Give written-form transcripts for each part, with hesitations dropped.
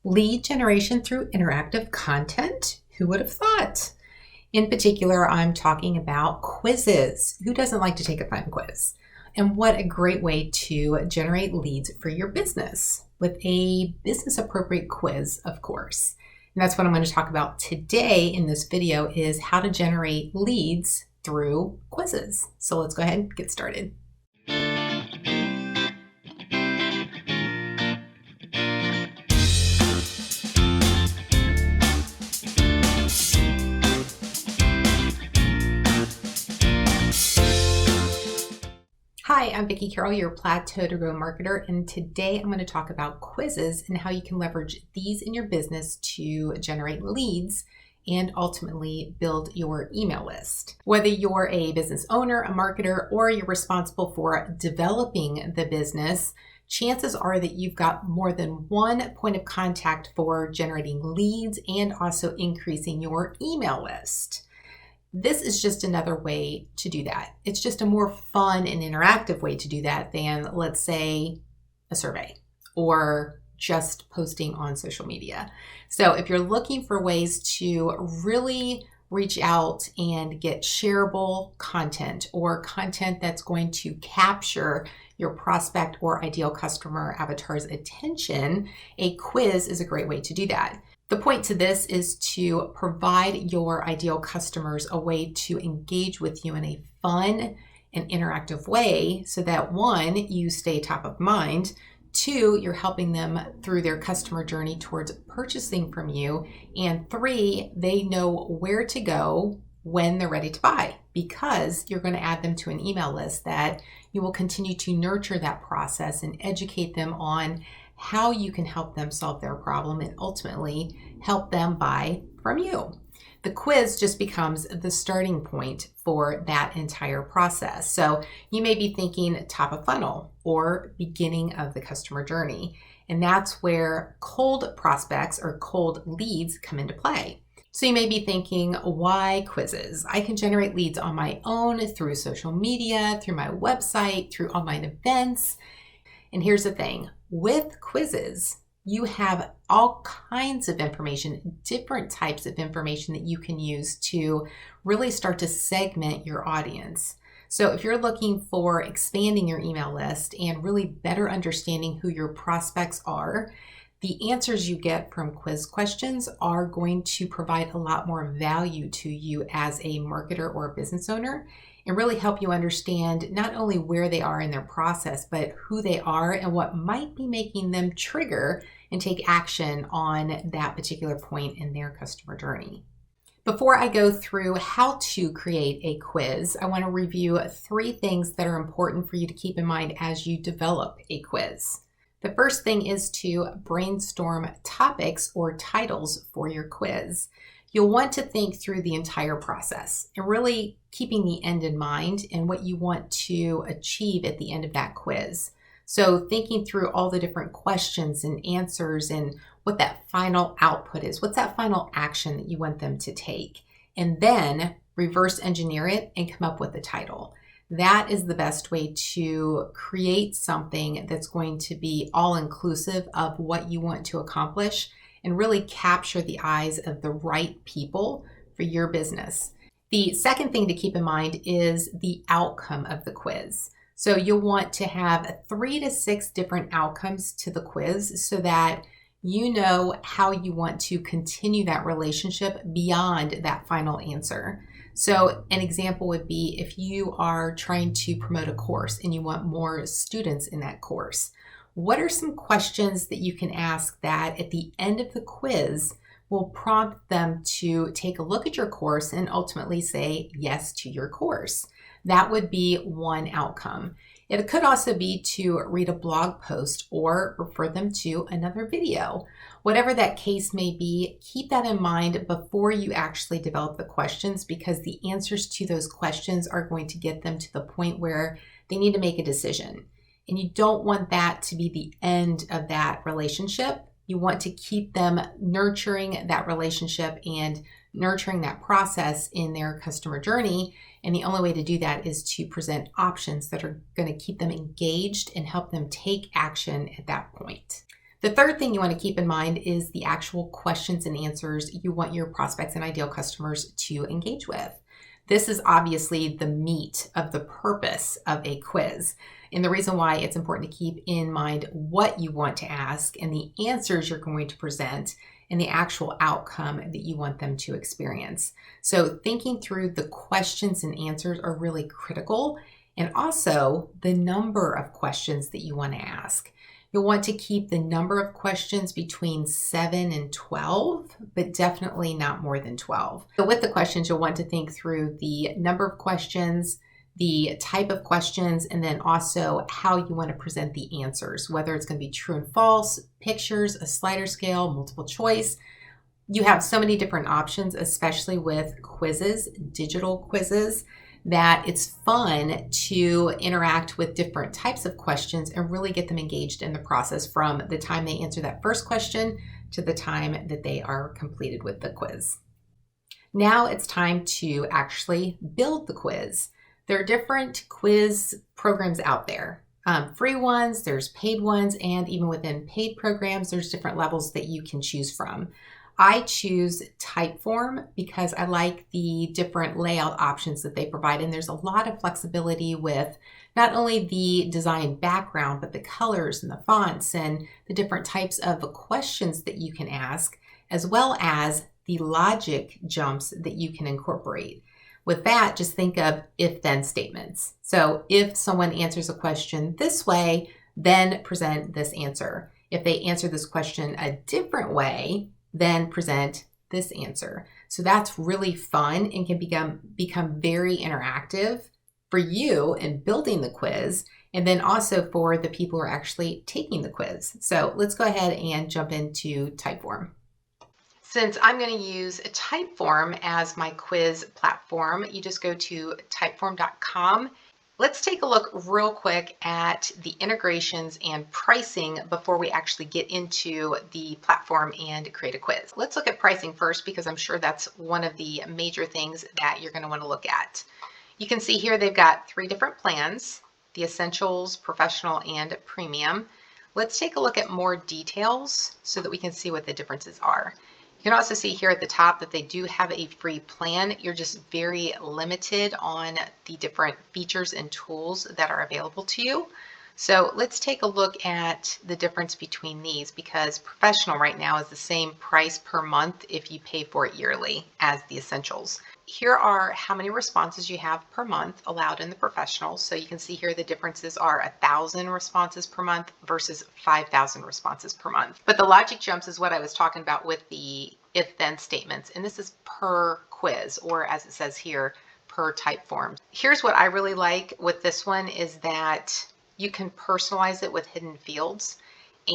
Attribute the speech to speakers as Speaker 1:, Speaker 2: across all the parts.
Speaker 1: Lead generation through interactive content? Who would have thought? In particular, I'm talking about quizzes. Who doesn't like to take a fun quiz? And what a great way to generate leads for your business with a business appropriate quiz, of course. And that's what I'm going to talk about today in this video is how to generate leads through quizzes. So let's go ahead and get started. Hi, I'm Vicki Carroll, your Plateau to Grow marketer, and today I'm going to talk about quizzes and how you can leverage these in your business to generate leads and ultimately build your email list. Whether you're a business owner, a marketer, or you're responsible for developing the business, chances are that you've got more than one point of contact for generating leads and also increasing your email list. This is just another way to do that. It's just a more fun and interactive way to do that than, let's say, a survey or just posting on social media. So if you're looking for ways to really reach out and get shareable content or content that's going to capture your prospect or ideal customer avatar's attention, a quiz is a great way to do that. The point to this is to provide your ideal customers a way to engage with you in a fun and interactive way so that one, you stay top of mind, two, you're helping them through their customer journey towards purchasing from you, and three, they know where to go when they're ready to buy because you're going to add them to an email list that you will continue to nurture that process and educate them on how you can help them solve their problem and ultimately help them buy from you. The quiz just becomes the starting point for that entire process. So you may be thinking top of funnel or beginning of the customer journey. And that's where cold prospects or cold leads come into play. So you may be thinking, why quizzes? I can generate leads on my own through social media, through my website, through online events. And here's the thing, with quizzes, you have all kinds of information, different types of information that you can use to really start to segment your audience. So if you're looking for expanding your email list and really better understanding who your prospects are, the answers you get from quiz questions are going to provide a lot more value to you as a marketer or a business owner and really help you understand not only where they are in their process, but who they are and what might be making them trigger and take action on that particular point in their customer journey. Before I go through how to create a quiz, I want to review 3 things that are important for you to keep in mind as you develop a quiz. The first thing is to brainstorm topics or titles for your quiz. You'll want to think through the entire process and really keeping the end in mind and what you want to achieve at the end of that quiz. So thinking through all the different questions and answers and what that final output is, what's that final action that you want them to take, and then reverse engineer it and come up with the title. That is the best way to create something that's going to be all inclusive of what you want to accomplish and really capture the eyes of the right people for your business. The second thing to keep in mind is the outcome of the quiz. So you'll want to have 3 to 6 different outcomes to the quiz so that you know how you want to continue that relationship beyond that final answer. So an example would be if you are trying to promote a course and you want more students in that course. What are some questions that you can ask that at the end of the quiz will prompt them to take a look at your course and ultimately say yes to your course? That would be one outcome. It could also be to read a blog post or refer them to another video. Whatever that case may be, keep that in mind before you actually develop the questions because the answers to those questions are going to get them to the point where they need to make a decision. And you don't want that to be the end of that relationship. You want to keep them nurturing that relationship and nurturing that process in their customer journey. And the only way to do that is to present options that are going to keep them engaged and help them take action at that point. The third thing you want to keep in mind is the actual questions and answers you want your prospects and ideal customers to engage with. This is obviously the meat of the purpose of a quiz. And the reason why it's important to keep in mind what you want to ask and the answers you're going to present and the actual outcome that you want them to experience. So thinking through the questions and answers are really critical, and also the number of questions that you want to ask. You'll want to keep the number of questions between 7 and 12, but definitely not more than 12. So with the questions, you'll want to think through the number of questions, the type of questions, and then also how you want to present the answers, whether it's going to be true and false, pictures, a slider scale, multiple choice. You have so many different options, especially with quizzes, digital quizzes, that it's fun to interact with different types of questions and really get them engaged in the process from the time they answer that first question to the time that they are completed with the quiz. Now it's time to actually build the quiz. There are different quiz programs out there. Free ones, there's paid ones, and even within paid programs, there's different levels that you can choose from. I choose Typeform because I like the different layout options that they provide, and there's a lot of flexibility with not only the design background, but the colors and the fonts and the different types of questions that you can ask, as well as the logic jumps that you can incorporate. With that, just think of if-then statements. So if someone answers a question this way, then present this answer. If they answer this question a different way, then present this answer. So that's really fun and can become very interactive for you in building the quiz, and then also for the people who are actually taking the quiz. So let's go ahead and jump into Typeform. Since I'm going to use Typeform as my quiz platform, you just go to typeform.com. Let's take a look real quick at the integrations and pricing before we actually get into the platform and create a quiz. Let's look at pricing first, because I'm sure that's one of the major things that you're going to want to look at. You can see here they've got 3 different plans: the Essentials, Professional, and Premium. Let's take a look at more details so that we can see what the differences are. You can also see here at the top that they do have a free plan. You're just very limited on the different features and tools that are available to you. So let's take a look at the difference between these, because Professional right now is the same price per month if you pay for it yearly as the Essentials. Here are how many responses you have per month allowed in the Professional. So you can see here the differences are 1,000 responses per month versus 5,000 responses per month. But the logic jumps is what I was talking about with the if-then statements, and this is per quiz, or as it says here, per Typeform. Here's what I really like with this one is that you can personalize it with hidden fields.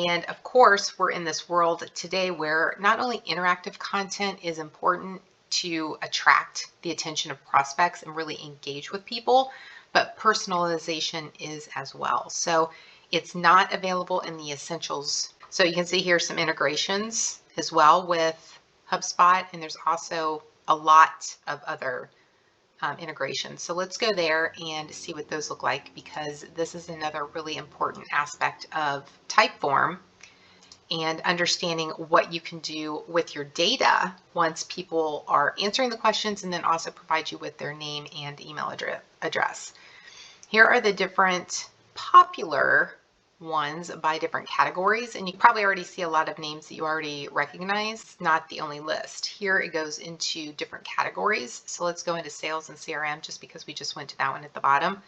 Speaker 1: And of course, we're in this world today where not only interactive content is important to attract the attention of prospects and really engage with people, but personalization is as well. So it's not available in the Essentials. So you can see here some integrations as well with HubSpot, and there's also a lot of other integrations. So let's go there and see what those look like, because this is another really important aspect of Typeform and understanding what you can do with your data once people are answering the questions, and then also provide you with their name and email address. Here are the different popular ones by different categories, and you probably already see a lot of names that you already recognize. It's not the only list. Here it goes into different categories. So let's go into sales and CRM, just because we just went to that one at the bottom.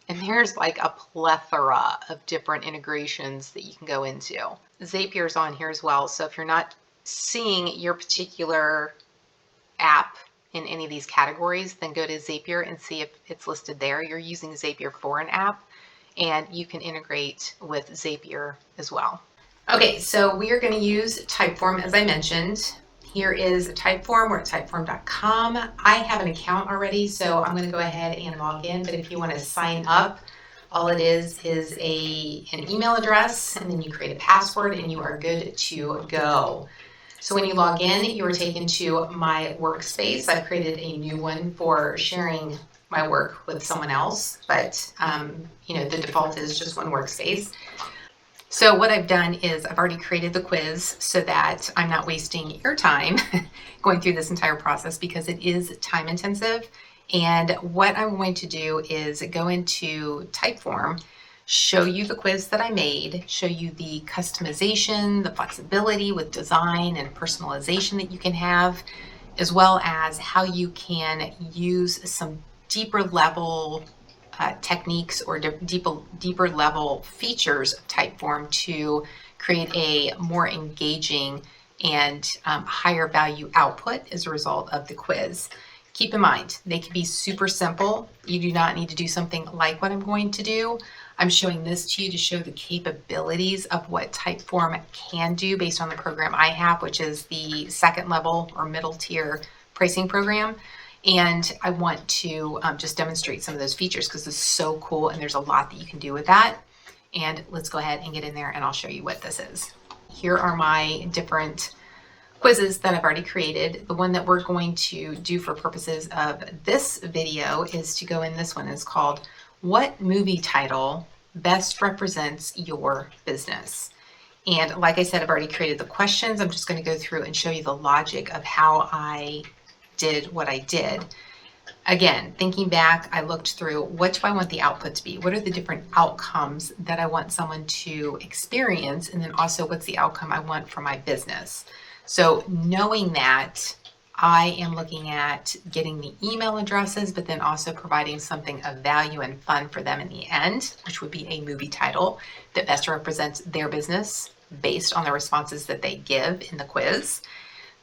Speaker 1: And there's like a plethora of different integrations that you can go into. Zapier's on here as well. So if you're not seeing your particular app in any of these categories, then go to Zapier and see if it's listed there. You're using Zapier for an app, and you can integrate with Zapier as well. Okay, so we are going to use Typeform, as I mentioned. Here is Typeform. We're at typeform.com. I have an account already, so I'm going to go ahead and log in. But if you want to sign up, all it is an email address, and then you create a password, and you are good to go. So when you log in, you are taken to my workspace. I've created a new one for sharing my work with someone else, but the default is just one workspace. So what I've done is I've already created the quiz so that I'm not wasting your time going through this entire process because it is time intensive. And what I'm going to do is go into Typeform, show you the quiz that I made, show you the customization, the flexibility with design and personalization that you can have, as well as how you can use some deeper level techniques or deeper level features of Typeform to create a more engaging and higher value output as a result of the quiz. Keep in mind, they can be super simple. You do not need to do something like what I'm going to do. I'm showing this to you to show the capabilities of what Typeform can do based on the program I have, which is the second level or middle tier pricing program. And I want to just demonstrate some of those features because it's so cool and there's a lot that you can do with that. And let's go ahead and get in there and I'll show you what this is. Here are my different quizzes that I've already created. The one that we're going to do for purposes of this video is to go in this one. It's called What Movie Title Best Represents Your Business? And like I said, I've already created the questions. I'm just going to go through and show you the logic of how I did what I did. Again, thinking back, I looked through what do I want the output to be? What are the different outcomes that I want someone to experience? And then also what's the outcome I want for my business? So knowing that, I am looking at getting the email addresses, but then also providing something of value and fun for them in the end, which would be a movie title that best represents their business based on the responses that they give in the quiz.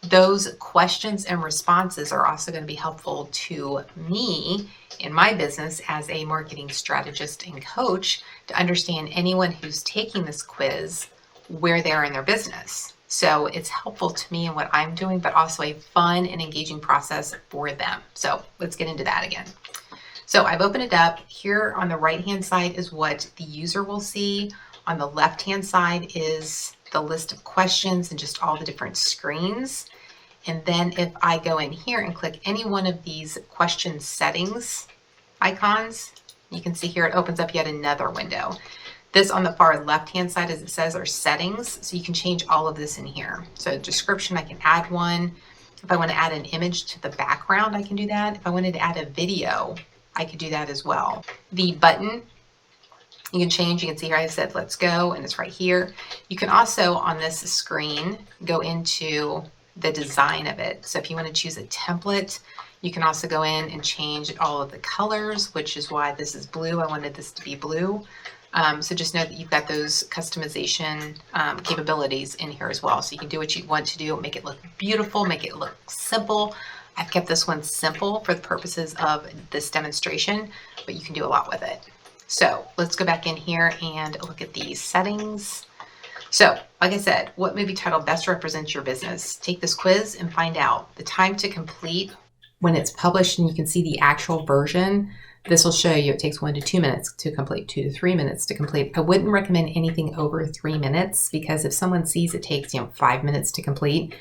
Speaker 1: Those questions and responses are also going to be helpful to me in my business as a marketing strategist and coach to understand anyone who's taking this quiz, where they are in their business. So it's helpful to me in what I'm doing, but also a fun and engaging process for them. So let's get into that again. So I've opened it up. Here on the right-hand side is what the user will see. On the left-hand side is the list of questions and just all the different screens. And then if I go in here and click any one of these question settings icons, you can see here it opens up yet another window. This on the far left-hand side, as it says, are settings. So you can change all of this in here. So description, I can add one. If I want to add an image to the background, I can do that. If I wanted to add a video, I could do that as well. The button, you can change. You can see here I said, let's go, and it's right here. You can also, on this screen, go into the design of it. So if you want to choose a template, you can also go in and change all of the colors, which is why this is blue. I wanted this to be blue. So just know that you've got those customization capabilities in here as well. So you can do what you want to do, make it look beautiful, make it look simple. I've kept this one simple for the purposes of this demonstration, but you can do a lot with it. So let's go back in here and look at these settings. So, like I said, what movie title best represents your business? Take this quiz and find out. The time to complete when it's published and you can see the actual version, this will show you it takes 1 to 2 minutes to complete, 2 to 3 minutes to complete. I wouldn't recommend anything over 3 minutes because if someone sees it takes 5 minutes to complete,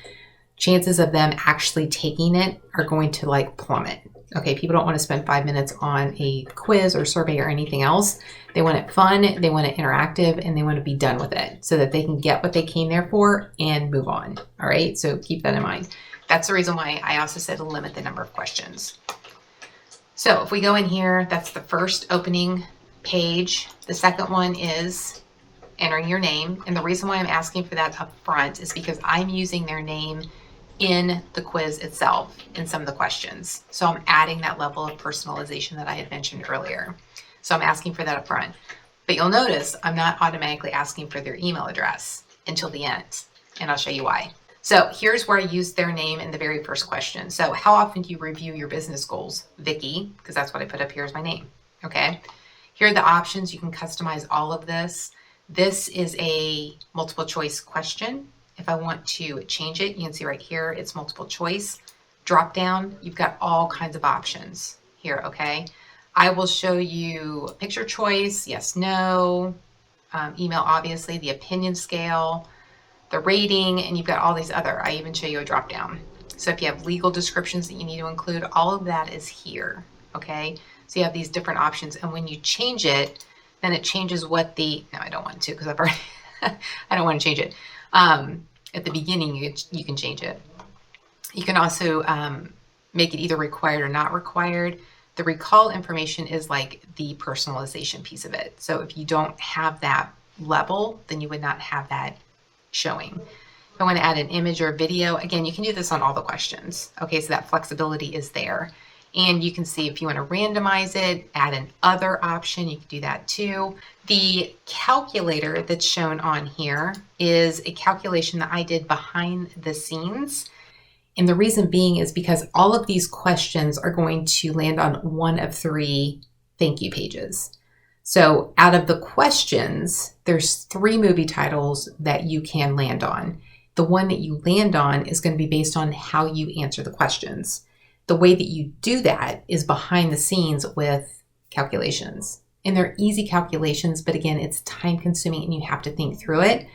Speaker 1: chances of them actually taking it are going to plummet. Okay, people don't want to spend 5 minutes on a quiz or survey or anything else. They want it fun, they want it interactive, and they want to be done with it so that they can get what they came there for and move on. All right, so keep that in mind. That's the reason why I also said limit the number of questions. So if we go in here, that's the first opening page. The second one is entering your name. And the reason why I'm asking for that up front is because I'm using their name in the quiz itself in some of the questions. So I'm adding that level of personalization that I had mentioned earlier. So I'm asking for that up front. But you'll notice I'm not automatically asking for their email address until the end. And I'll show you why. So here's where I use their name in the very first question. So how often do you review your business goals? Vicki, because that's what I put up here as my name. Okay. Here are the options. You can customize all of this. This is a multiple choice question. If I want to change it, you can see right here, it's multiple choice. Drop down, you've got all kinds of options here, okay? I will show you picture choice, yes, no, email, obviously, the opinion scale, the rating, and you've got all these other. I even show you a drop down. So if you have legal descriptions that you need to include, all of that is here, okay? So you have these different options, and when you change it, then it changes what the, no, I don't want to because I've already, I don't want to change it. At the beginning, you can change it. You can also make it either required or not required. The recall information is like the personalization piece of it. So if you don't have that level, then you would not have that showing. If I want to add an image or a video, again, you can do this on all the questions. Okay, so that flexibility is there. And you can see if you want to randomize it, add an other option, you can do that too. The calculator that's shown on here is a calculation that I did behind the scenes. And the reason being is because all of these questions are going to land on one of 3 thank you pages. So out of the questions, there's 3 movie titles that you can land on. The one that you land on is going to be based on how you answer the questions. The way that you do that is behind the scenes with calculations. And they're easy calculations, but again, it's time consuming and you have to think through it.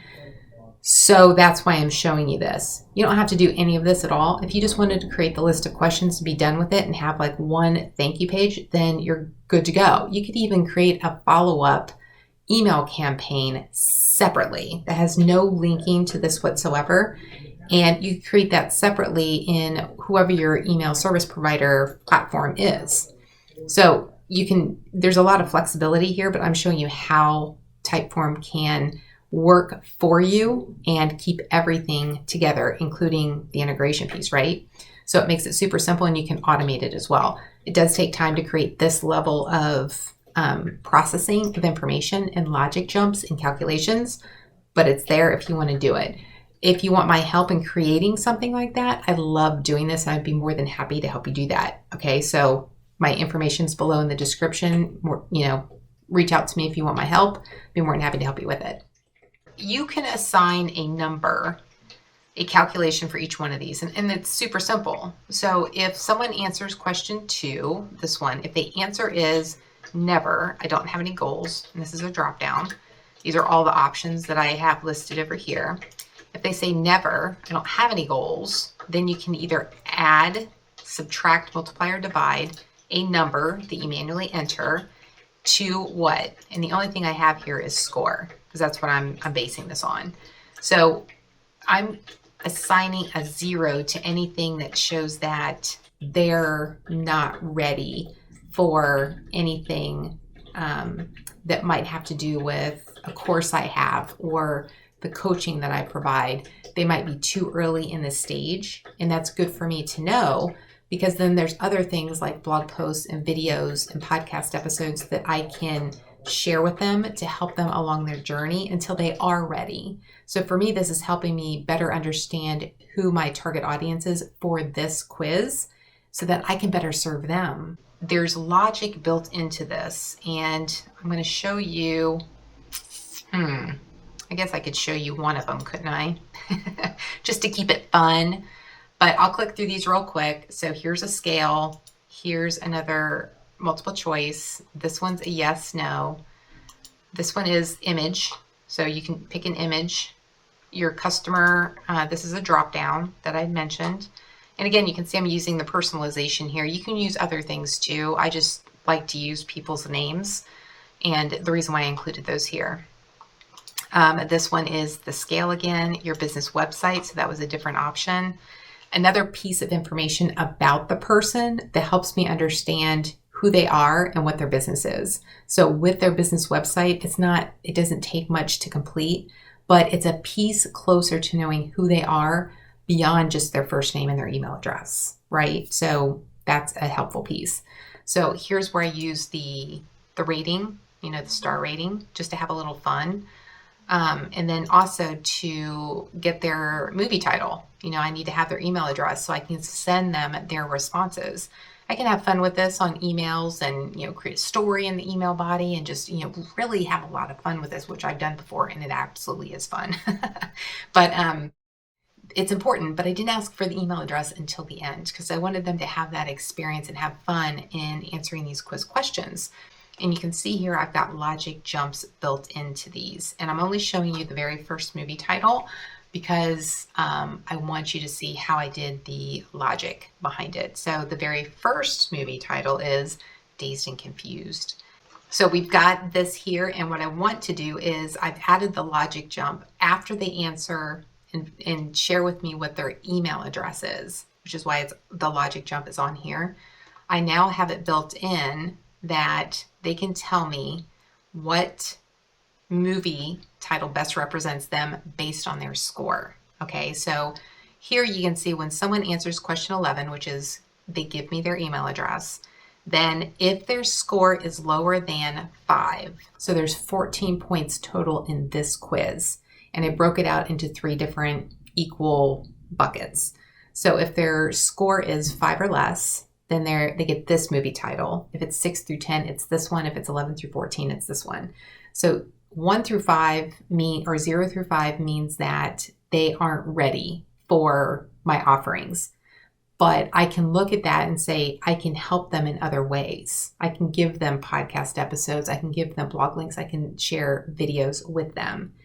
Speaker 1: So that's why I'm showing you this. You don't have to do any of this at all. If you just wanted to create the list of questions to be done with it and have like one thank you page, then you're good to go. You could even create a follow-up email campaign separately that has no linking to this whatsoever. And you create that separately in whoever your email service provider platform is. So there's a lot of flexibility here, but I'm showing you how Typeform can work for you and keep everything together, including the integration piece, right? So it makes it super simple and you can automate it as well. It does take time to create this level of processing of information and logic jumps and calculations, but it's there if you want to do it. If you want my help in creating something like that, I love doing this and I'd be more than happy to help you do that. Okay, so my information's below in the description. Reach out to me if you want my help. I'd be more than happy to help you with it. You can assign a number, a calculation for each one of these, and it's super simple. So if someone answers question 2, this one, if the answer is never, I don't have any goals, and this is a drop down. These are all the options that I have listed over here. If they say never, I don't have any goals, then you can either add, subtract, multiply, or divide a number that you manually enter to what? And the only thing I have here is score, because that's what I'm basing this on. So I'm assigning a 0 to anything that shows that they're not ready for anything that might have to do with a course I have or the coaching that I provide. They might be too early in the stage, and that's good for me to know, because then there's other things like blog posts and videos and podcast episodes that I can share with them to help them along their journey until they are ready. So for me, this is helping me better understand who my target audience is for this quiz so that I can better serve them. There's logic built into this, and I'm going to show you, I guess I could show you one of them, couldn't I? Just to keep it fun. But I'll click through these real quick. So here's a scale. Here's another multiple choice. This one's a yes, no. This one is image. So you can pick an image. Your customer, this is a drop down that I mentioned. And again, you can see I'm using the personalization here. You can use other things too. I just like to use people's names, and the reason why I included those here. This one is the scale again, your business website. So that was a different option. Another piece of information about the person that helps me understand who they are and what their business is. So with their business website, it doesn't take much to complete, but it's a piece closer to knowing who they are beyond just their first name and their email address, right? So that's a helpful piece. So here's where I use the rating, the star rating, just to have a little fun. And then also to get their movie title. I need to have their email address so I can send them their responses. I can have fun with this on emails and, create a story in the email body and just, really have a lot of fun with this, which I've done before, and it absolutely is fun. But it's important, but I didn't ask for the email address until the end because I wanted them to have that experience and have fun in answering these quiz questions. And you can see here I've got logic jumps built into these. And I'm only showing you the very first movie title because I want you to see how I did the logic behind it. So the very first movie title is Dazed and Confused. So we've got this here, and what I want to do is I've added the logic jump after they answer and share with me what their email address is, which is why the logic jump is on here. I now have it built in that they can tell me what movie title best represents them based on their score. Okay, so here you can see when someone answers question 11, which is they give me their email address, then if their score is lower than 5, so there's 14 points total in this quiz, and I broke it out into 3 different equal buckets. So if their score is 5 or less, then they get this movie title. If it's 6 through 10, it's this one. If it's 11 through 14, it's this one. So 1 through 5 or 0 through 5 means that they aren't ready for my offerings. But I can look at that and say, I can help them in other ways. I can give them podcast episodes. I can give them blog links. I can share videos with them.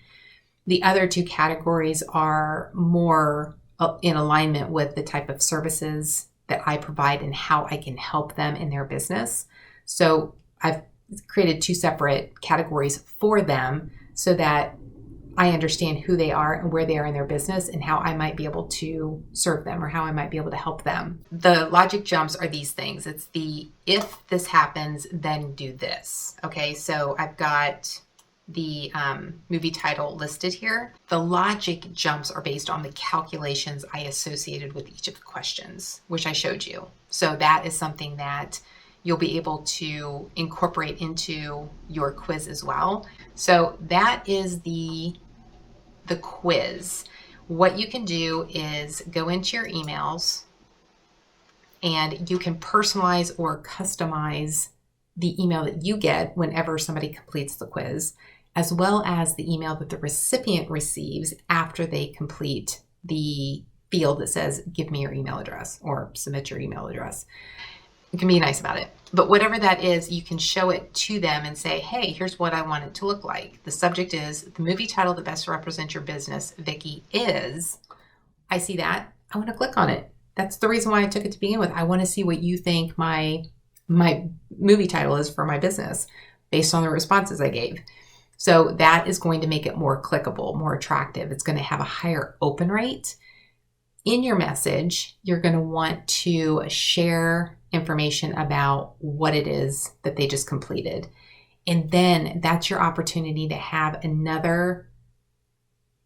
Speaker 1: The other 2 categories are more in alignment with the type of services that I provide and how I can help them in their business. So I've created 2 separate categories for them so that I understand who they are and where they are in their business and how I might be able to serve them or how I might be able to help them. The logic jumps are these things. It's the, if this happens, then do this. Okay, so I've got the movie title listed here. The logic jumps are based on the calculations I associated with each of the questions, which I showed you. So that is something that you'll be able to incorporate into your quiz as well. So that is the quiz. What you can do is go into your emails and you can personalize or customize the email that you get whenever somebody completes the quiz, as well as the email that the recipient receives after they complete the field that says, give me your email address or submit your email address. You can be nice about it. But whatever that is, you can show it to them and say, hey, here's what I want it to look like. The subject is the movie title that best represents your business, Vicki, is. I see that. I want to click on it. That's the reason why I took it to begin with. I want to see what you think my movie title is for my business based on the responses I gave. So that is going to make it more clickable, more attractive. It's going to have a higher open rate. In your message, you're going to want to share information about what it is that they just completed. And then that's your opportunity to have another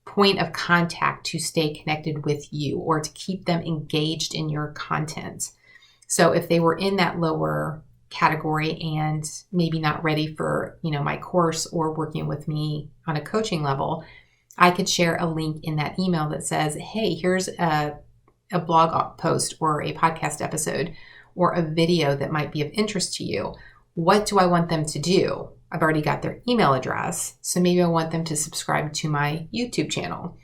Speaker 1: point of contact to stay connected with you or to keep them engaged in your content. So if they were in that lower category and maybe not ready for, my course or working with me on a coaching level, I could share a link in that email that says, hey, here's a blog post or a podcast episode or a video that might be of interest to you. What do I want them to do? I've already got their email address, so maybe I want them to subscribe to my YouTube channel.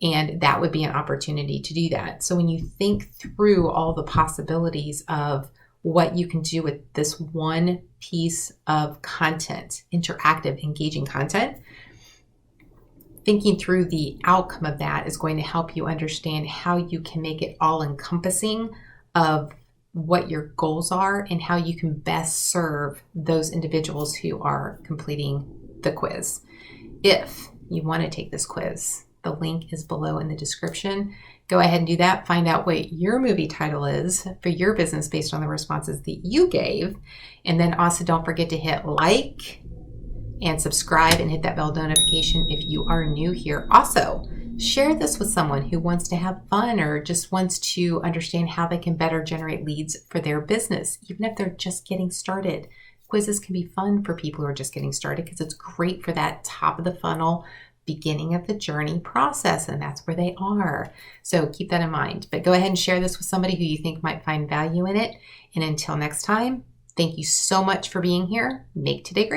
Speaker 1: And that would be an opportunity to do that. So when you think through all the possibilities of what you can do with this one piece of content, interactive, engaging content, thinking through the outcome of that is going to help you understand how you can make it all encompassing of what your goals are and how you can best serve those individuals who are completing the quiz. If you want to take this quiz, the link is below in the description. Go ahead and do that. Find out what your movie title is for your business based on the responses that you gave. And then also don't forget to hit like and subscribe and hit that bell notification if you are new here. Also, share this with someone who wants to have fun or just wants to understand how they can better generate leads for their business, even if they're just getting started. Quizzes can be fun for people who are just getting started because it's great for that top of the funnel, beginning of the journey process, and that's where they are. So keep that in mind. But go ahead and share this with somebody who you think might find value in it. And until next time, thank you so much for being here. Make today great.